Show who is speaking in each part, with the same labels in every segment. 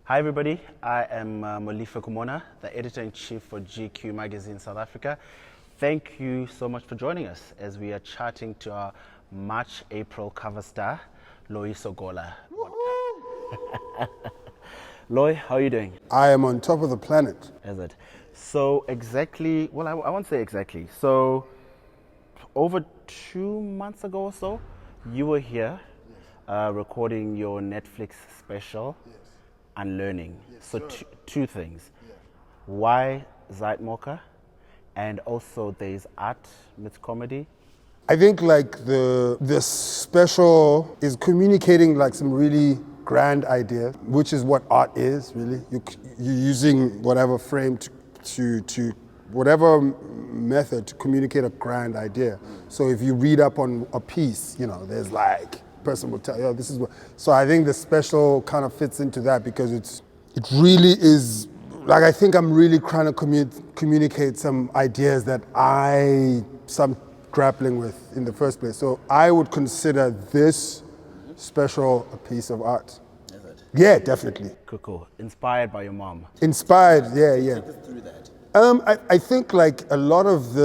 Speaker 1: Hi everybody, I am Molife Kumona, the Editor-in-Chief for GQ Magazine South Africa. Thank you so much for joining us as we are chatting to our March-April cover star, Loyiso Gola. Loy, how are you doing?
Speaker 2: I am on top of the planet.
Speaker 1: Is it? So exactly, well I won't say exactly. So over 2 months ago or so, you were here recording your Netflix special Unlearning. So two things. Why Zeitmocha? And also there's art meets comedy.
Speaker 2: I think like the special is communicating like some really grand idea, which is what art is really. You're using whatever frame to whatever method to communicate a grand idea. So if you read up on a piece, you know, there's like person will tell you, oh, this is what. So I think the special kind of fits into that because it really is like I think I'm really trying to communicate some ideas that some grappling with in the first place. So I would consider this special a piece of art.
Speaker 1: Is it?
Speaker 2: Yeah, definitely.
Speaker 1: Cool. Inspired by your mom.
Speaker 2: Inspired, yeah.
Speaker 1: Take us through that.
Speaker 2: I think like a lot of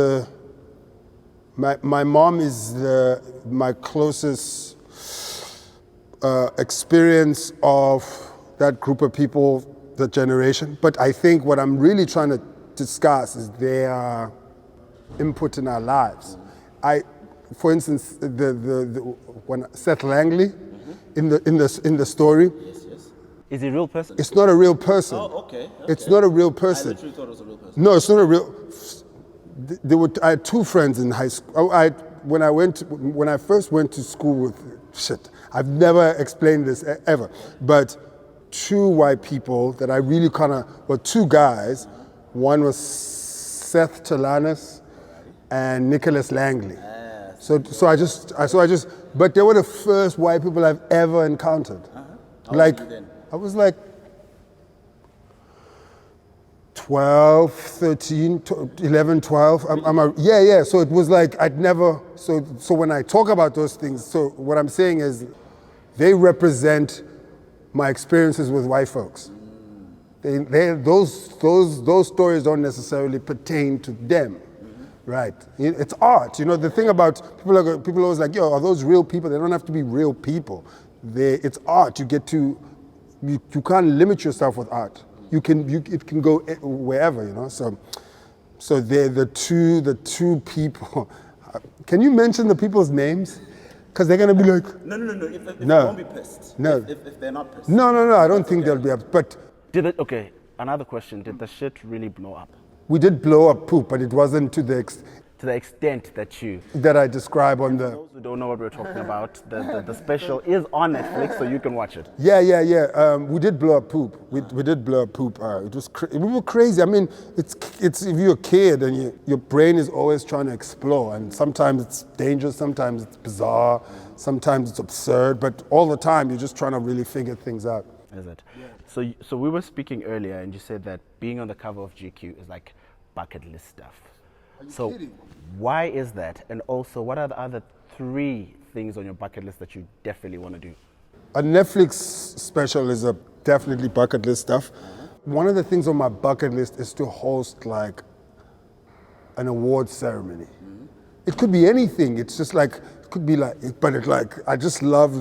Speaker 2: my mom is my closest experience of that group of people, the generation. But I think what I'm really trying to discuss is their input in our lives. For instance, when Seth Langley in the story.
Speaker 1: Yes. Is he a real person?
Speaker 2: It's not a real person.
Speaker 1: Oh, okay.
Speaker 2: It's not a real person.
Speaker 1: I literally thought it was a real person.
Speaker 2: No, it's not a real. I had two friends in high school. When I first went to school with I've never explained this ever, but two white people that I really two guys. One was Seth Talanis and Nicholas Langley. But they were the first white people I've ever encountered. I was like 12, 13, 11, 12. So it was like I'd never, so when I talk about those things, so what I'm saying is they represent my experiences with white folks. Those stories don't necessarily pertain to them, right? It's art. You know, the thing about people always like, yo, are those real people? They don't have to be real people. It's art. You can't limit yourself with art. It can go wherever, you know. So they're the two people. Can you mention the people's names? Because they're gonna be like,
Speaker 1: No. If they won't be pissed.
Speaker 2: No.
Speaker 1: If they're not pissed.
Speaker 2: No. I don't think they'll be up. But
Speaker 1: Okay. Another question. Did the shit really blow up?
Speaker 2: we did blow up poop, but it wasn't to the
Speaker 1: extent
Speaker 2: that I describe on
Speaker 1: For those who don't know what we're talking about, the special is on Netflix, so you can watch it.
Speaker 2: Yeah. We did blow up poop. We did blow up poop. We were crazy. I mean, it's if you're a kid and your brain is always trying to explore, and sometimes it's dangerous, sometimes it's bizarre, sometimes it's absurd, but all the time you're just trying to really figure things out.
Speaker 1: Is it? Yeah. So we were speaking earlier, and you said that being on the cover of GQ is like bucket list stuff.
Speaker 2: Are you kidding?
Speaker 1: Why is that? And also, what are the other 3 things on your bucket list that you definitely want to do?
Speaker 2: A Netflix special is definitely bucket list stuff. One of the things on my bucket list is to host like an award ceremony. It could be anything. It's just like it could be like, but it's like I just love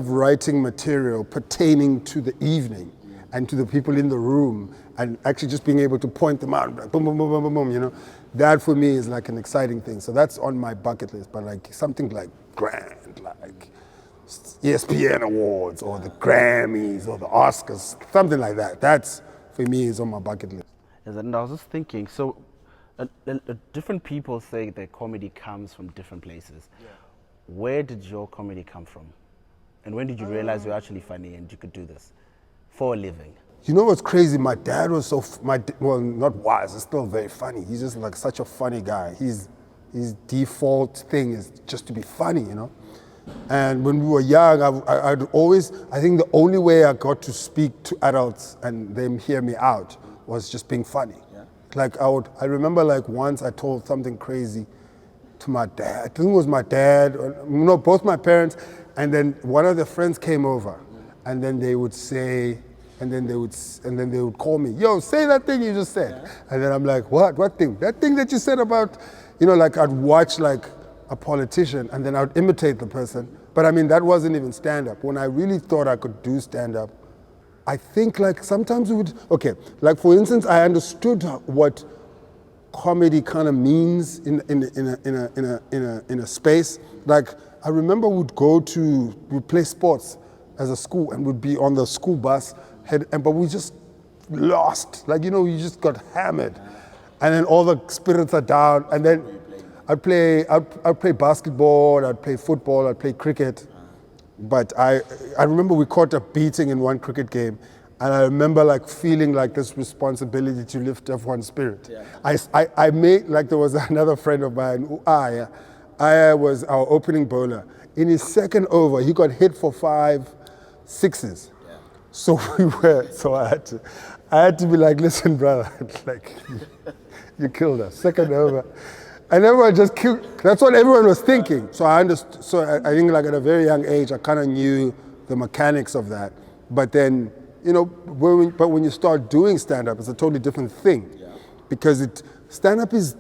Speaker 2: writing material pertaining to the evening and to the people in the room, and actually just being able to point them out, like boom, boom, boom, boom, boom, boom, you know. That for me is like an exciting thing. So that's on my bucket list, but like something like grand, like ESPN Awards or the Grammys or the Oscars, something like that. That's, for me, is on my bucket list.
Speaker 1: And I was just thinking, so different people say their comedy comes from different places. Yeah. Where did your comedy come from? And when did you realize you're actually funny and you could do this for a living?
Speaker 2: You know what's crazy? My dad was not wise, he's still very funny. He's just like such a funny guy. His default thing is just to be funny, you know? And when we were young, I'd always, I think the only way I got to speak to adults and them hear me out was just being funny. Yeah. Like I remember like once I told something crazy to my dad. I think it was my dad, both my parents, and then one of the friends came over, and then they would say, and then they would call me, yo, say that thing you just said. And then I'm like, what thing? That thing that you said about, like I'd watch like a politician and then I'd imitate the person. But I mean, that wasn't even stand-up. When I really thought I could do stand-up, I think like sometimes like for instance, I understood what comedy kind of means in a space. Like I remember we'd play sports as a school and we'd be on the school bus, but we just lost. Like, you just got hammered. And then all the spirits are down. And then I'd play basketball, I'd play football, I'd play cricket. But I remember we caught a beating in one cricket game. And I remember like feeling like this responsibility to lift everyone's spirit. Yeah. I made, like there was another friend of mine, I was our opening bowler. In his second over, he got hit for 5 sixes. Yeah. So I had to be like, listen, brother, like you killed us. Second over. And everyone just killed, that's what everyone was thinking. So I understood, I think like at a very young age, I kind of knew the mechanics of that. But then, when you start doing stand-up, it's a totally different thing. Yeah. Because stand-up is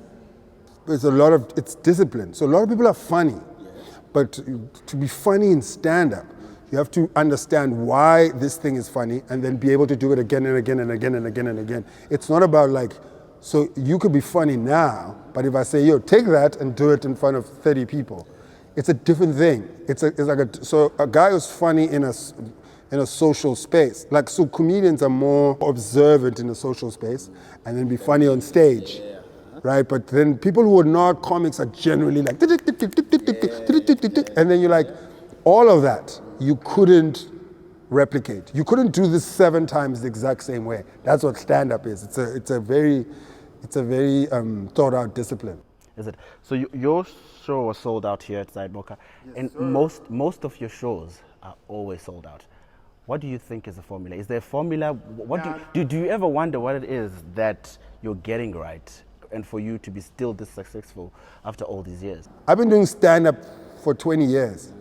Speaker 2: it's discipline. So a lot of people are funny. Yeah. But to be funny in stand-up, you have to understand why this thing is funny and then be able to do it again and again and again and again and again. It's not about like, so you could be funny now, but if I say, yo, take that and do it in front of 30 people, it's a different thing. So a guy who's funny in a social space, like, so comedians are more observant in a social space and then be funny on stage, right? But then people who are not comics are generally like, and then you're like, all of that, you couldn't replicate. You couldn't do this 7 times the exact same way. That's what stand-up is. It's a very thought out discipline.
Speaker 1: Is it? So your show was sold out here at Zyboka, and sir. most of your shows are always sold out. What do you think is the formula? Is there a formula? Do you ever wonder what it is that you're getting right, and for you to be still this successful after all these years?
Speaker 2: I've been doing stand-up for 20 years.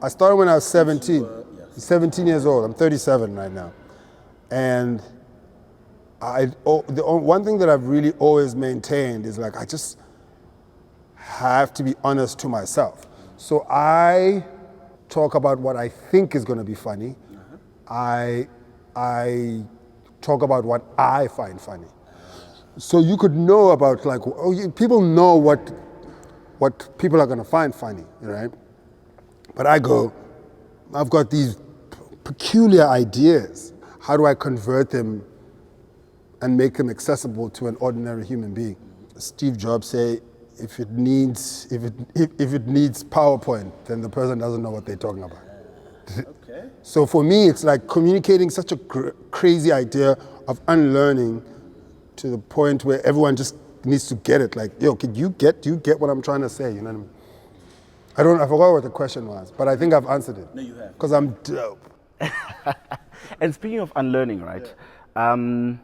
Speaker 2: I started when I was 17. 17 years old. I'm 37 right now. And the one thing that I've really always maintained is like, I just have to be honest to myself. So I talk about what I think is going to be funny. I talk about what I find funny. So you could know about like, people know what people are going to find funny, right? But I've got these peculiar ideas. How do I convert them and make them accessible to an ordinary human being? Steve Jobs say, if it needs PowerPoint, then the person doesn't know what they're talking about. Okay. So for me, it's like communicating such a crazy idea of unlearning to the point where everyone just needs to get it. Like, yo, do you get what I'm trying to say? You know what I mean? I forgot what the question was, but I think I've answered it.
Speaker 1: No, you have.
Speaker 2: Because I'm dope.
Speaker 1: And speaking of unlearning, right? Yeah.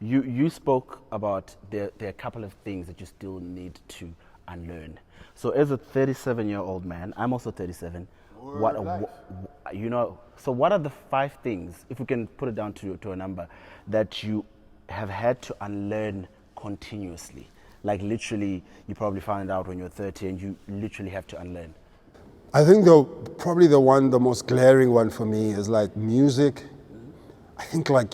Speaker 1: You spoke about there are a couple of things that you still need to unlearn. So as a 37-year-old man, I'm also 37. So what are the 5 things, if we can put it down to a number, that you have had to unlearn continuously? Like literally, you probably found out when you're 30 and you literally have to unlearn.
Speaker 2: I think probably the most glaring one for me is like music. Mm-hmm. I think like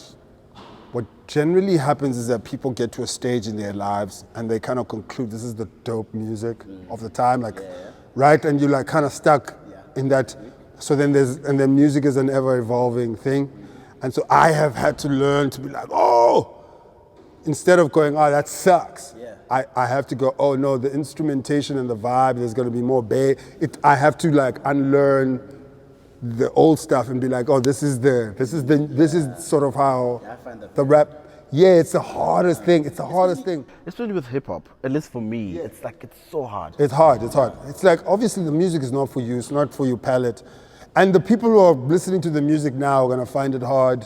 Speaker 2: what generally happens is that people get to a stage in their lives and they kind of conclude this is the dope music of the time, like, right? And you're like kind of stuck in that. So then then music is an ever evolving thing. And so I have had to learn to be like, oh, instead of going, oh, that sucks. Yeah. I have to go, oh no, the instrumentation and the vibe, there's going to be more bass. I have to like unlearn the old stuff and be like, oh, this is sort of how the rap. Yeah, it's the hardest thing. It's the hardest thing.
Speaker 1: Especially with hip hop, at least for me, it's so hard.
Speaker 2: It's hard. It's like, obviously the music is not for you. It's not for your palate. And the people who are listening to the music now are going to find it hard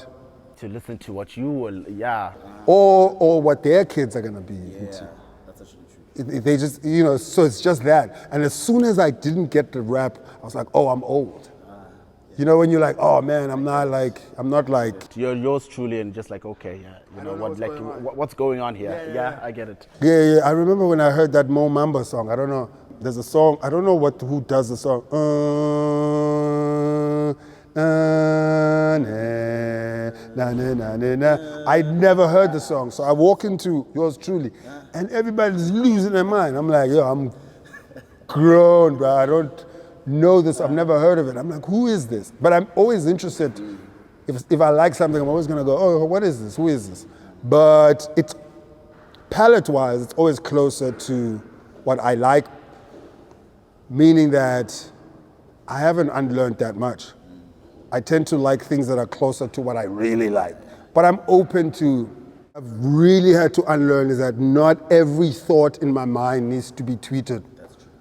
Speaker 1: to listen to what you will,
Speaker 2: or what their kids are going to be into.
Speaker 1: That's actually true.
Speaker 2: They just, so it's just that. And as soon as I didn't get the rap, I was like, oh, I'm old. You know, when you're like, oh man, I'm not like.
Speaker 1: You're yours truly, and just like, okay, yeah, you know what, like, what's going on here? Yeah, I get it.
Speaker 2: Yeah. I remember when I heard that Mo Mamba song. I don't know. There's a song. I don't know who does the song. I'd never heard the song, so I walk into yours truly, and everybody's losing their mind. I'm like, yo, I'm grown, bro. I don't know this. I've never heard of it. I'm like, who is this? But I'm always interested. If I like something, I'm always gonna go, oh, what is this? Who is this? But it's palette-wise, it's always closer to what I like, meaning that I haven't unlearned that much. I tend to like things that are closer to what I really like. But I'm open to, I've really had to unlearn is that not every thought in my mind needs to be tweeted.
Speaker 1: That's true.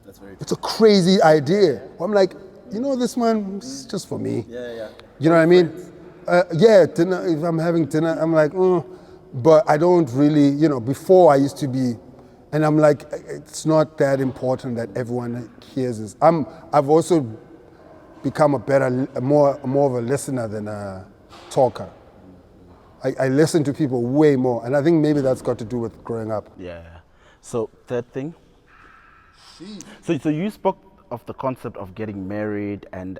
Speaker 1: That's very true.
Speaker 2: It's a crazy idea. I'm like, you know, this one, it's just for me.
Speaker 1: Yeah.
Speaker 2: You know what I mean? Dinner, if I'm having dinner, I'm like, but I don't really, you know, before I used to be, and I'm like, it's not that important that everyone hears this. I've also become more of a listener than a talker. I listen to people way more, and I think maybe that's got to do with growing up.
Speaker 1: Yeah. So third thing. So you spoke of the concept of getting married, and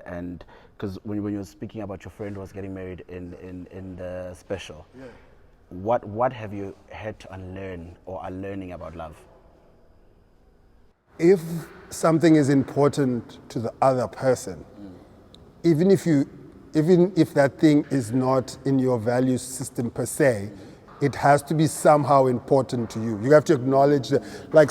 Speaker 1: because when you were speaking about your friend who was getting married in the special, what have you had to unlearn or are learning about love?
Speaker 2: If something is important to the other person, even if that thing is not in your value system per se, it has to be somehow important to you. You have to acknowledge that. Like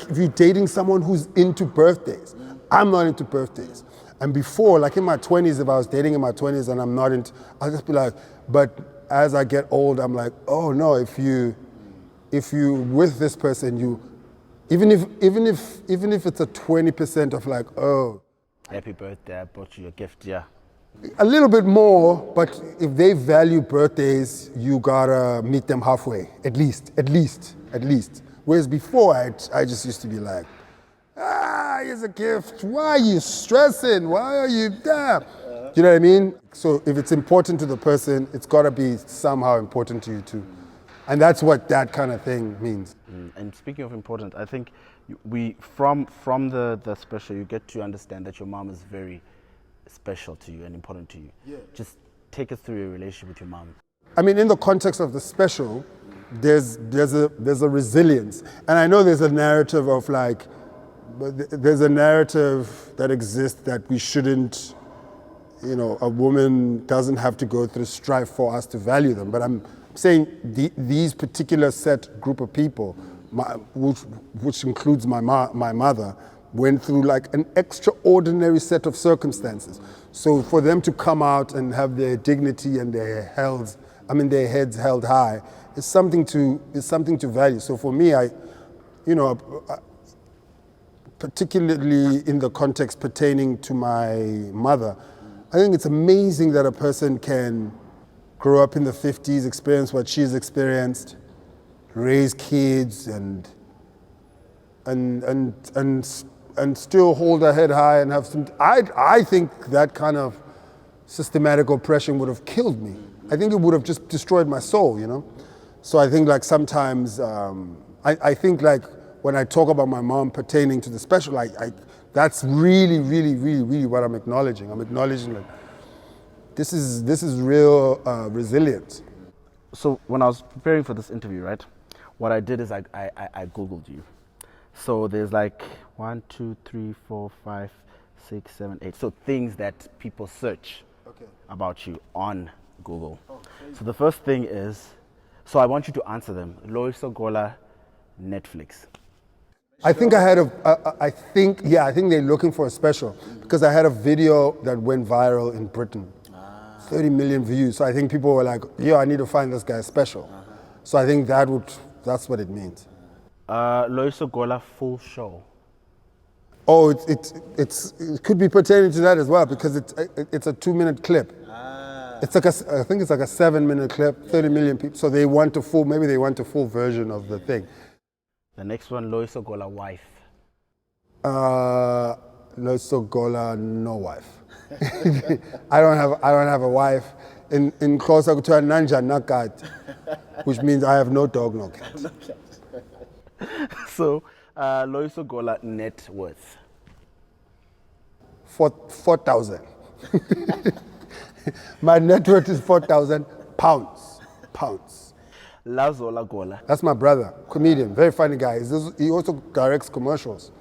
Speaker 2: if you're dating someone who's into birthdays, I'm not into birthdays. And before, like in my 20s, if I was dating in my 20s and I'm not into, I'll just be like, but as I get old, I'm like, oh no, if you with this person, even if it's a 20% of like, oh,
Speaker 1: Happy birthday, I bought you a gift, yeah.
Speaker 2: a little bit more, but if they value birthdays, you gotta meet them halfway, at least. Whereas before, I just used to be like, here's a gift. Why are you stressing? Why are you there? You know what I mean? So if it's important to the person, it's gotta be somehow important to you too. And that's what that kind of thing means.
Speaker 1: And speaking of important, I think from the special, you get to understand that your mom is very special to you and important to you.
Speaker 2: Yeah.
Speaker 1: Just take us through your relationship with your mom.
Speaker 2: I mean, in the context of the special, there's a resilience. And I know there's a narrative of like, there's a narrative that exists that we shouldn't, you know, a woman doesn't have to go through strife for us to value them. But I'm saying these particular set group of people, which includes my mother, went through like an extraordinary set of circumstances. So for them to come out and have their dignity and their heads held high, is something to value. So for me, particularly in the context pertaining to my mother, I think it's amazing that a person can grow up in the 50s, experience what she's experienced, raise kids, and still hold her head high and have some. I think that kind of systematic oppression would have killed me. I think it would have just destroyed my soul, you know. So I think like sometimes I think like when I talk about my mom pertaining to the special, that's really what I'm acknowledging. I'm acknowledging that this is real resilience.
Speaker 1: So when I was preparing for this interview, right, what I did is I Googled you. So there's like 1, 2, 3, 4, 5, 6, 7, 8. So things that people search about you on Google. So the first thing is, so I want you to answer them. Loyiso Gola, Netflix.
Speaker 2: I think I think they're looking for a special because I had a video that went viral in Britain. 30 million views. So I think people were like, I need to find this guy special. So I think that's what it means.
Speaker 1: Loyiso Gola full show.
Speaker 2: Oh, it could be pertaining to that as well because it's a 2-minute clip. It's like I think it's like a 7-minute clip, 30 million people. So maybe they want a full version of the thing.
Speaker 1: The next one, Loyiso Gola wife.
Speaker 2: Loyiso Gola no wife. I don't have a wife. In Xhosa to a nanja nakat, which means I have no dog, no cat.
Speaker 1: So, Loyiso Gola net worth.
Speaker 2: 4,000. My net worth is 4,000 pounds.
Speaker 1: Loyiso Gola.
Speaker 2: That's my brother, comedian, very funny guy. He also directs commercials.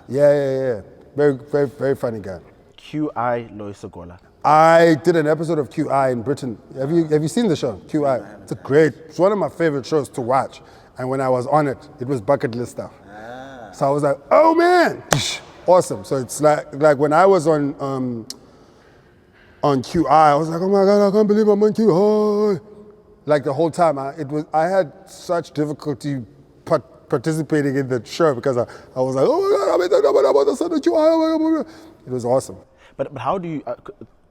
Speaker 2: Yeah. Very funny guy.
Speaker 1: QI Loyiso Gola.
Speaker 2: I did an episode of QI in Britain. Have you seen the show, QI? It's one of my favorite shows to watch. And when I was on it, it was bucket list stuff. So I was like, oh man, awesome. So it's like when I was on QI, I was like, oh my God, I can't believe I'm on QI. Like the whole time, I had such difficulty participating in the show because I was like, oh my God, it was awesome.
Speaker 1: But how do you,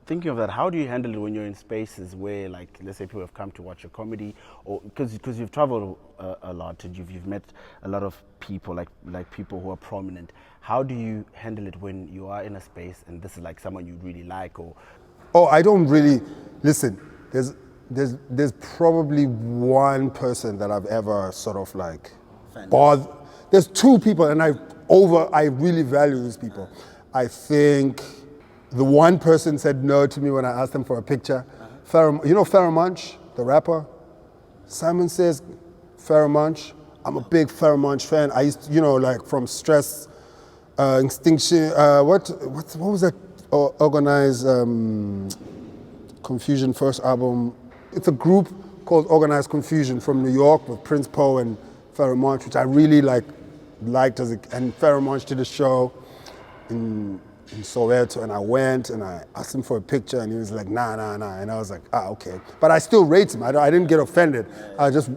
Speaker 1: thinking of that, how do you handle it when you're in spaces where, like, let's say people have come to watch your comedy, or because you've traveled a lot and you've met a lot of people, like people who are prominent. How do you handle it when you are in a space and this is like someone you really like, or?
Speaker 2: Oh, I don't really listen. There's probably one person that I've ever sort of like bothered. There's two people, and I really value these people. I think the one person said no to me when I asked them for a picture. You know Pharoah Monch, the rapper? Simon Says, Pharoah Monch. I'm a big Pharoah Monch fan. I used to, like from Stress, Extinction, what was that Organized Confusion first album? It's a group called Organized Confusion from New York with Prince Poe and Pharoah Monch, which I really liked and Pharoah Monch did a show in Soweto, and I went and I asked him for a picture, and he was like, nah, and I was like, okay. But I still rate him. I didn't get offended. I just,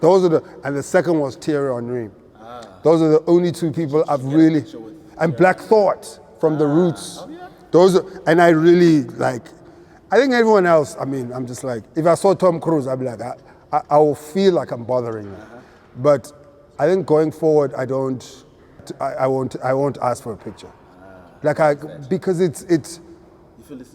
Speaker 2: those are and the second was Thierry Henry. Those are the only two people I've really, and Black Thought from The Roots. And I really like, I think everyone else, I'm just like, if I saw Tom Cruise, I'd be like, I will feel like I'm bothering him. But I think going forward, I won't ask for a picture. Because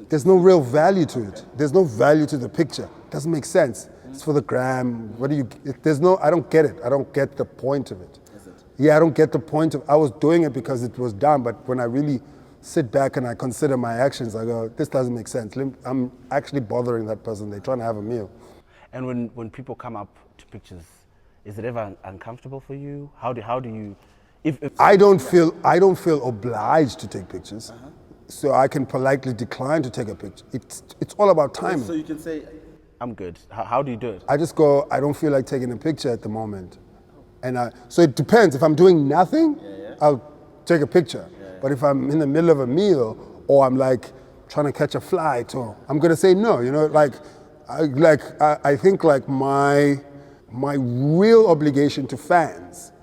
Speaker 2: there's no real value to it. There's no value to the picture. It doesn't make sense. It's for the gram. I don't get it. I don't get the point of it. Is it? Yeah, I don't get the point of, I was doing it because it was done, but when I really sit back and I consider my actions, I go, this doesn't make sense. I'm actually bothering that person. They're trying to have a meal.
Speaker 1: And when people come up to pictures, is it ever uncomfortable for you? How do you, if
Speaker 2: I don't feel obliged to take pictures, so I can politely decline to take a picture. It's all about timing.
Speaker 1: So you can say, I'm good. How do you do it?
Speaker 2: I just go, I don't feel like taking a picture at the moment, so it depends. If I'm doing nothing, I'll take a picture. But if I'm in the middle of a meal, or I'm like trying to catch a flight, or I'm gonna say no. I think like my real obligation to fans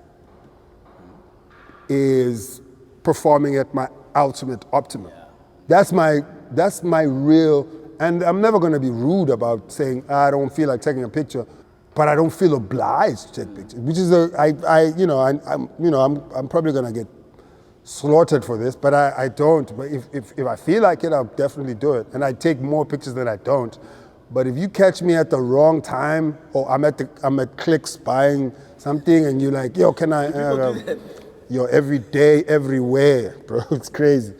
Speaker 2: is performing at my ultimate optimum. That's my real, and I'm never going to be rude about saying I don't feel like taking a picture, but I don't feel obliged to take pictures. Which is I'm probably going to get slaughtered for this, but I don't. But if I feel like it, I'll definitely do it, and I take more pictures than I don't. But if you catch me at the wrong time, or I'm at Clicks buying something, and you're like, yo, can I? Yo, every day, everywhere, bro. It's crazy.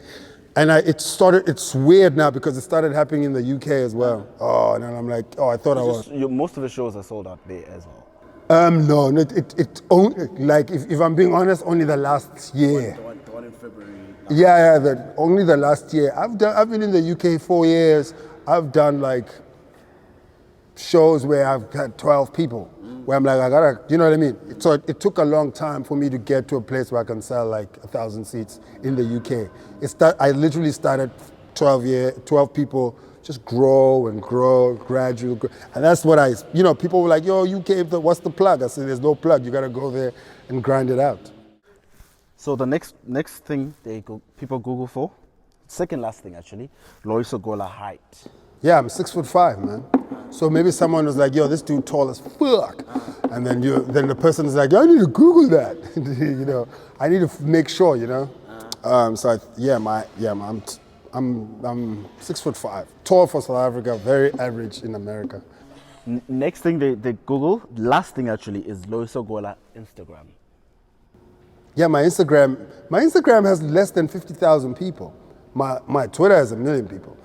Speaker 2: And it's weird now because it started happening in the UK as well. Oh, and then I'm like, I thought I was.
Speaker 1: Most of the shows are sold out there as well.
Speaker 2: No, it only, like, if I'm being honest, only the last year.
Speaker 1: The one in February.
Speaker 2: Only the last year. I've been in the UK 4 years. I've done like shows where I've had 12 people, where I'm like, I gotta, you know what I mean? So it took a long time for me to get to a place where I can sell like 1,000 seats in the UK. I literally started 12 people, just grow and grow, gradually grow. And that's what people were like, yo, UK, what's the plug? I said, there's no plug, you gotta go there and grind it out.
Speaker 1: So the next thing people Google for, second last thing actually, Loyiso Gola height.
Speaker 2: Yeah, I'm 6'5", man. So maybe someone was like, yo, this dude tall as fuck. And then the person is like, yo, I need to Google that. I need to make sure, So I'm I'm 6'5", tall for South Africa, very average in America.
Speaker 1: Next thing they Google, last thing actually, is Loyiso Gola Instagram.
Speaker 2: Yeah, my Instagram has less than 50,000 people. My Twitter has 1 million people.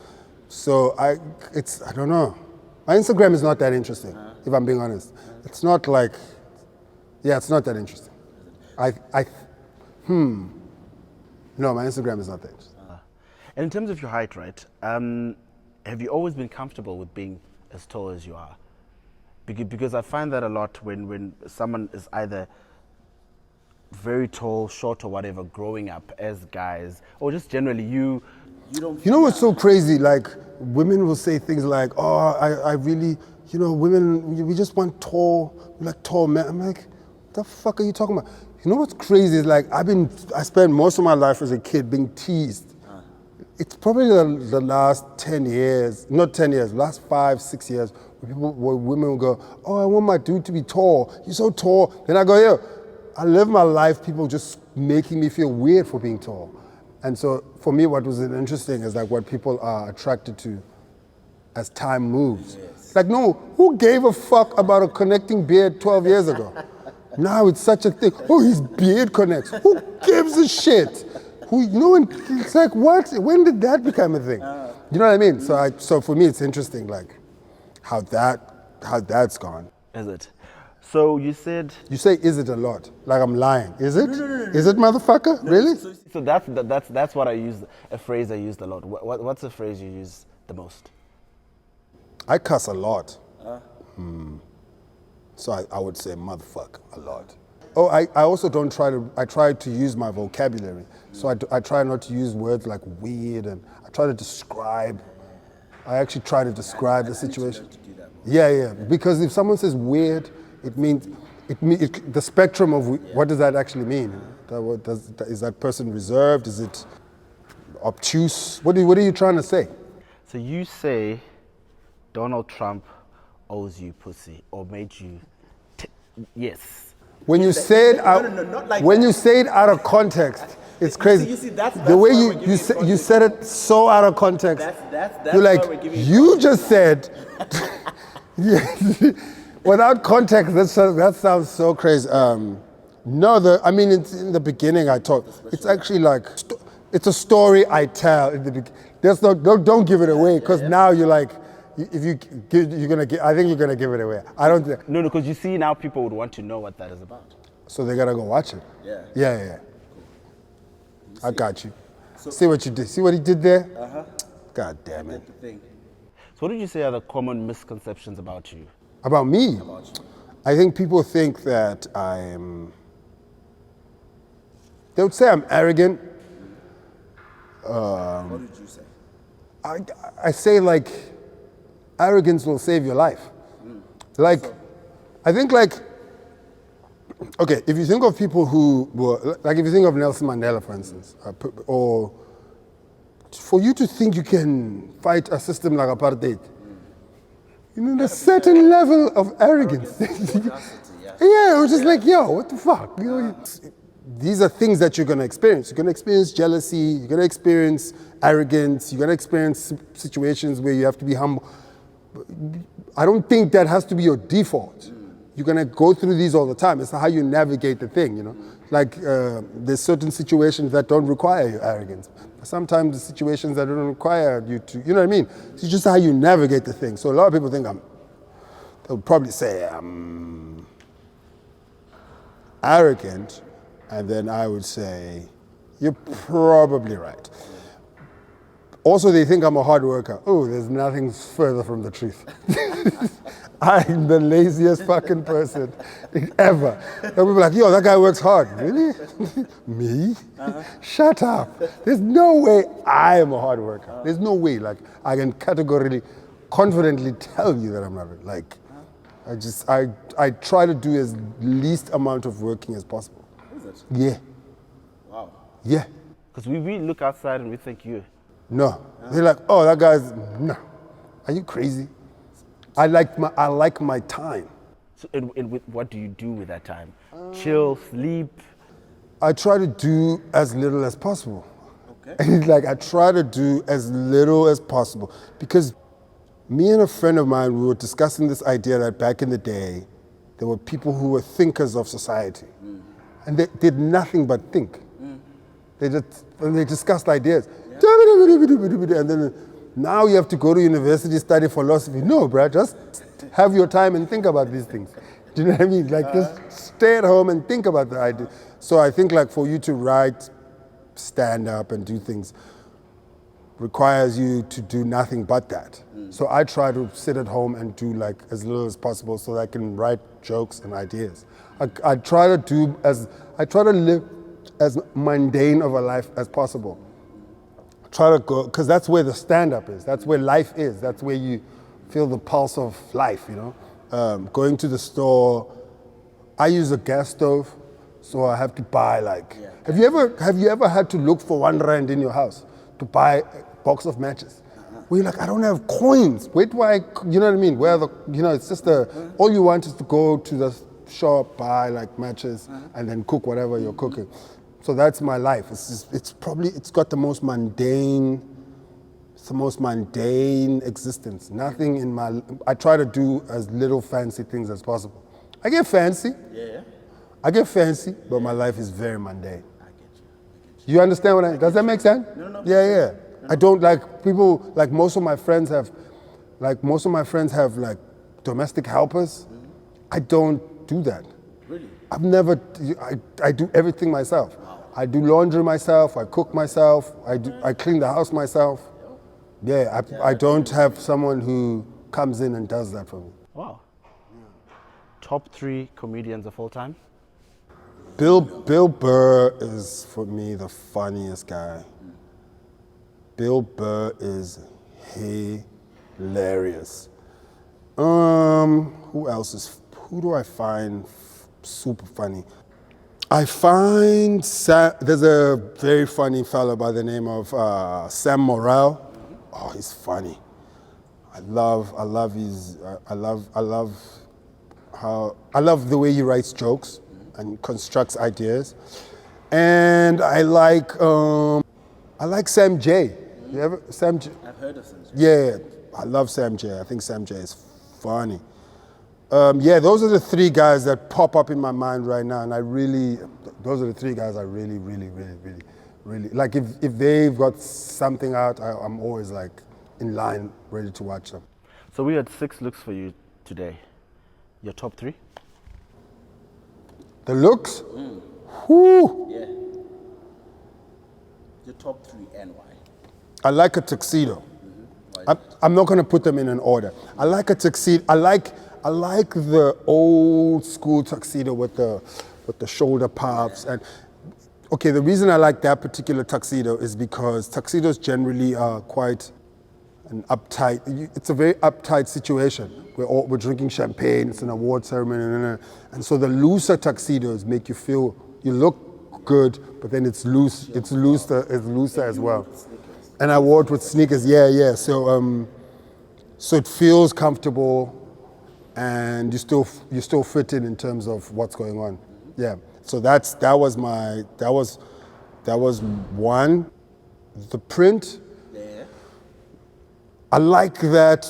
Speaker 2: So I don't know. My Instagram is not that interesting, if I'm being honest. It's not like, it's not that interesting. No, my Instagram is not that interesting.
Speaker 1: And in terms of your height, right? Have you always been comfortable with being as tall as you are? Because I find that a lot when someone is either very tall, short, or whatever, growing up as guys, or just generally you don't.
Speaker 2: You know what's so crazy? Like, women will say things like, "Oh, I really, women, we just want tall, we like tall men." I'm like, what the fuck are you talking about? You know what's crazy is like, I spent most of my life as a kid being teased. It's probably the last 10 years, not 10 years, last 5-6 years, where women will go, "Oh, I want my dude to be tall. You're so tall." Then I go, "Yeah, I live my life, people just making me feel weird for being tall." And so for me, what was interesting is like what people are attracted to as time moves. Yes. Like, no, who gave a fuck about a connecting beard 12 years ago? Now it's such a thing. Oh, his beard connects. Who gives a shit? It's like, what? When did that become a thing? You know what I mean? So for me, it's interesting, like how that's gone.
Speaker 1: Is it? So you said...
Speaker 2: You say, is it a lot? Like I'm lying. Is it? No. Is it, motherfucker? No, really?
Speaker 1: So that's what I use, a phrase I used a lot. What's a phrase you use the most?
Speaker 2: I cuss a lot. So I would say motherfucker a lot. Oh, I also I try to use my vocabulary. So I try not to use words like weird, and I try to describe. I actually try to describe the situation. Yeah. Because if someone says weird, it means the spectrum of what does that actually mean? Is that person reserved? Is it obtuse? What are you trying to say?
Speaker 1: So you say Donald Trump owes you pussy or made you yes.
Speaker 2: When you say it out, you say it out of context, it's crazy.
Speaker 1: You see, that's
Speaker 2: the way you said it so out of context.
Speaker 1: That's
Speaker 2: you're like, you just said. Without context, that sounds so crazy. It's in the beginning I talk. It's actually like it's a story I tell in the beginning. There's don't give it away because now you're like. If you're gonna give, I think you're gonna give it away. I don't.
Speaker 1: No, because you see now people would want to know what that is about.
Speaker 2: So they gotta go watch it. Yeah. I got you. So, see what you did. See what he did there? God damn it.
Speaker 1: So what did you say are the common misconceptions about you?
Speaker 2: About me? About you. I think people think that they would say I'm arrogant.
Speaker 1: What did you say?
Speaker 2: I say like. Arrogance will save your life. I think okay, if you think of people who were, like if you think of Nelson Mandela, for instance, or for you to think you can fight a system like apartheid, there's a certain level of arrogance. Yeah, it was just like, yo, what the fuck? These are things that you're going to experience. You're going to experience jealousy, you're going to experience arrogance, you're going to experience situations where you have to be humble. I don't think that has to be your default. You're gonna go through these all the time. It's how you navigate the thing, Like there's certain situations that don't require your arrogance. Sometimes the situations that don't require you to, you know what I mean? It's just how you navigate the thing. So a lot of people think they'll probably say I'm arrogant, and then I would say, you're probably right. Also, they think I'm a hard worker. Oh, there's nothing further from the truth. I'm the laziest fucking person ever. They'll be like, yo, that guy works hard. Really? Me? Shut up. There's no way I am a hard worker. There's no way. Like, I can categorically, confidently tell you that I'm not. Like, I try to do as least amount of working as possible.
Speaker 1: Is it?
Speaker 2: Yeah.
Speaker 1: Wow.
Speaker 2: Yeah.
Speaker 1: Because we look outside and we think you.
Speaker 2: No. They're like, oh, that guy's, no. Are you crazy? I like my time.
Speaker 1: So what do you do with that time? Chill, sleep?
Speaker 2: I try to do as little as possible. And it's like I try to do as little as possible because me and a friend of mine, we were discussing this idea that back in the day, there were people who were thinkers of society. And they did nothing but think. They discussed ideas. And then now you have to go to university, study philosophy. No, bro, just have your time and think about these things. Do you know what I mean? Like just stay at home and think about the idea. So I think like for you to write, stand up and do things requires you to do nothing but that. So I try to sit at home and do like as little as possible so that I can write jokes and ideas. I try to live as mundane of a life as possible. Try to go, because that's where the stand-up is. That's where life is. That's where you feel the pulse of life, you know? Going to the store, I use a gas stove, so I have to buy like, have you ever had to look for R1 in your house to buy a box of matches? Where you're like, I don't have coins. Where do I, you know what I mean? It's just all you want is to go to the shop, buy like matches, and then cook whatever you're cooking. So that's my life. It's got the most mundane existence. Nothing in I try to do as little fancy things as possible. I get fancy. But my life is very mundane.
Speaker 1: I get you.
Speaker 2: You understand does that make sense?
Speaker 1: No.
Speaker 2: Yeah. I don't like people, like most of my friends have like domestic helpers. I don't do that.
Speaker 1: Really?
Speaker 2: I do everything myself. Wow. I do laundry myself, I cook myself, I clean the house myself. I don't have someone who comes in and does that for me.
Speaker 1: Wow. Top 3 comedians of all time?
Speaker 2: Bill Burr is, for me, the funniest guy. Bill Burr is hilarious. Who do I find super funny? I find there's a very funny fellow by the name of Sam Morril. Oh, he's funny. I love the way he writes jokes and constructs ideas. And I like Sam J. Sam J?
Speaker 1: I've heard of Sam J.
Speaker 2: Yeah, I love Sam J. I think Sam J is funny. Those are the 3 guys that pop up in my mind right now, and those are the 3 guys I really like. If they've got something out, I'm always like in line, ready to watch them.
Speaker 1: So we had 6 looks for you today. Your top 3?
Speaker 2: The looks? Whoo!
Speaker 1: Yeah. Your top 3 and why?
Speaker 2: I like a tuxedo. I'm not going to put them in an order. I like a tuxedo. I like the old school tuxedo with the shoulder pops. And okay, the reason I like that particular tuxedo is because tuxedos generally are quite an uptight. It's a very uptight situation. We're drinking champagne. It's an award ceremony, and so the looser tuxedos make you feel you look good, but then it's loose. It's looser as well. And I wore it with sneakers. Yeah. So it feels comfortable, and you still fit in terms of what's going on. Yeah. So that was one. The print.
Speaker 1: Yeah.
Speaker 2: I like that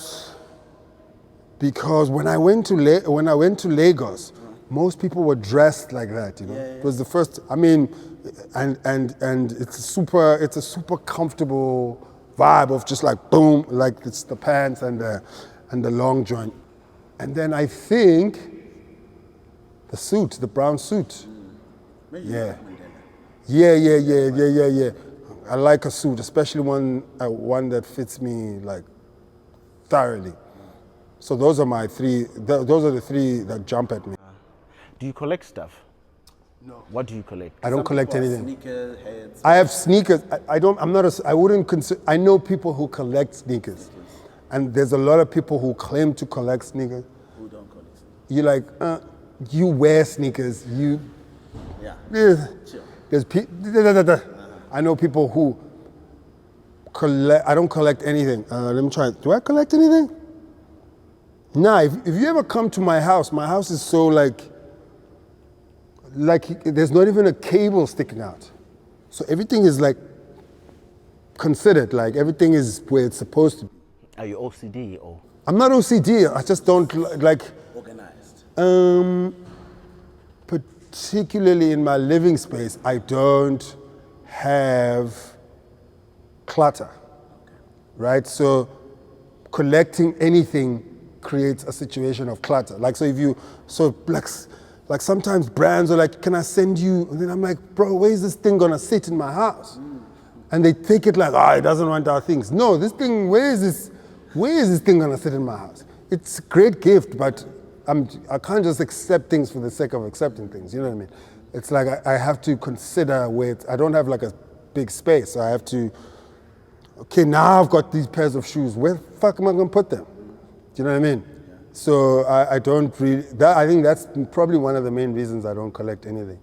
Speaker 2: because when I went to Lagos, most people were dressed like that. You know, It was the first. I mean, and it's a super comfortable vibe of just like boom, like it's the pants and the long joint. And then I think the suit, the brown suit. Yeah. I like a suit, especially one that fits me like thoroughly. So those are my 3. Those are the 3 that jump at me.
Speaker 1: Do you collect stuff?
Speaker 2: No.
Speaker 1: What do you collect?
Speaker 2: I don't collect anything.
Speaker 1: Sneaker heads.
Speaker 2: I have sneakers. I wouldn't consider. I know people who collect sneakers, and there's a lot of people who claim to collect sneakers.
Speaker 1: Who don't collect sneakers?
Speaker 2: You're like, you wear sneakers.
Speaker 1: Chill.
Speaker 2: There's I know people who collect. I don't collect anything. Let me try. Do I collect anything? Nah. If you ever come to my house is so like there's not even a cable sticking out. So everything is like considered. Like everything is where it's supposed to be.
Speaker 1: Are you OCD or
Speaker 2: I'm not OCD. I just don't like.
Speaker 1: organized?
Speaker 2: Particularly in my living space, I don't have clutter, right? So collecting anything creates a situation of clutter. Like, so if you, so like sometimes brands are like, can I send you? And then I'm like, bro, where is this thing gonna sit in my house? And they take it like, it doesn't want our things. No, this thing, where is this thing gonna sit in my house? It's a great gift, but I can't just accept things for the sake of accepting things, you know what I mean? It's like I have to consider where I don't have like a big space, so I have to, okay, now I've got these pairs of shoes, where the fuck am I gonna put them? Do you know what I mean? Yeah. So I don't really, I think that's probably one of the main reasons I don't collect anything.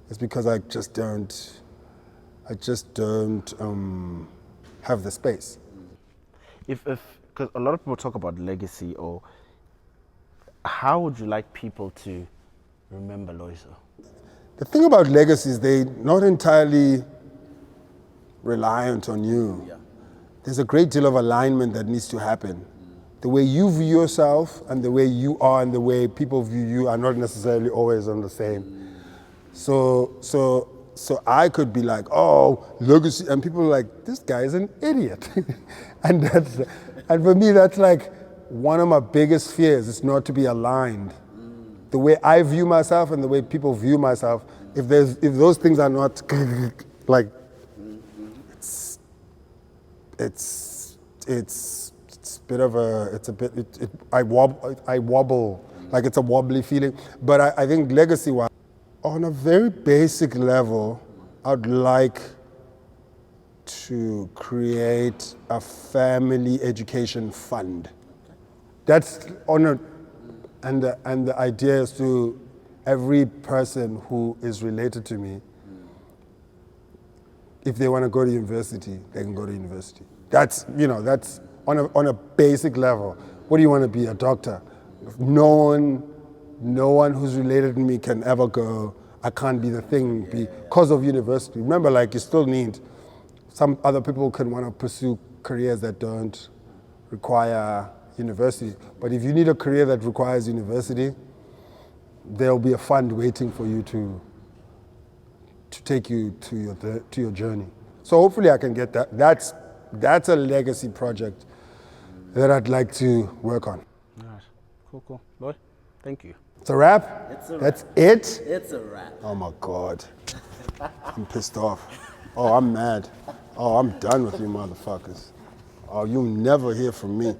Speaker 2: It's because I just don't have the space.
Speaker 1: Because a lot of people talk about legacy, or how would you like people to remember Loyiso?
Speaker 2: The thing about legacy is they're not entirely reliant on you. Yeah. There's a great deal of alignment that needs to happen. The way you view yourself and the way you are and the way people view you are not necessarily always on the same. So I could be like, oh, legacy, and people are like, this guy is an idiot. and for me, that's like one of my biggest fears is not to be aligned. The way I view myself and the way people view myself, if those things are not like, it's a bit of I wobble, like it's a wobbly feeling. But I think legacy-wise, on a very basic level, I'd like to create a family education fund. That's on a, and the idea is to every person who is related to me, if they want to go to university, they can go to university. That's on a basic level. What do you want to be, a doctor? No one who's related to me can ever go, I can't be the thing because of university. Remember, like, you still need, some other people can want to pursue careers that don't require university. But if you need a career that requires university, there'll be a fund waiting for you to take you to your journey. So hopefully I can get that. That's a legacy project that I'd like to work on.
Speaker 1: All right. Cool. Boy, thank you.
Speaker 2: It's a wrap?
Speaker 1: It's a wrap.
Speaker 2: That's it?
Speaker 1: It's a wrap.
Speaker 2: Oh my God. I'm pissed off. Oh, I'm mad. Oh, I'm done with you motherfuckers. Oh, you'll never hear from me.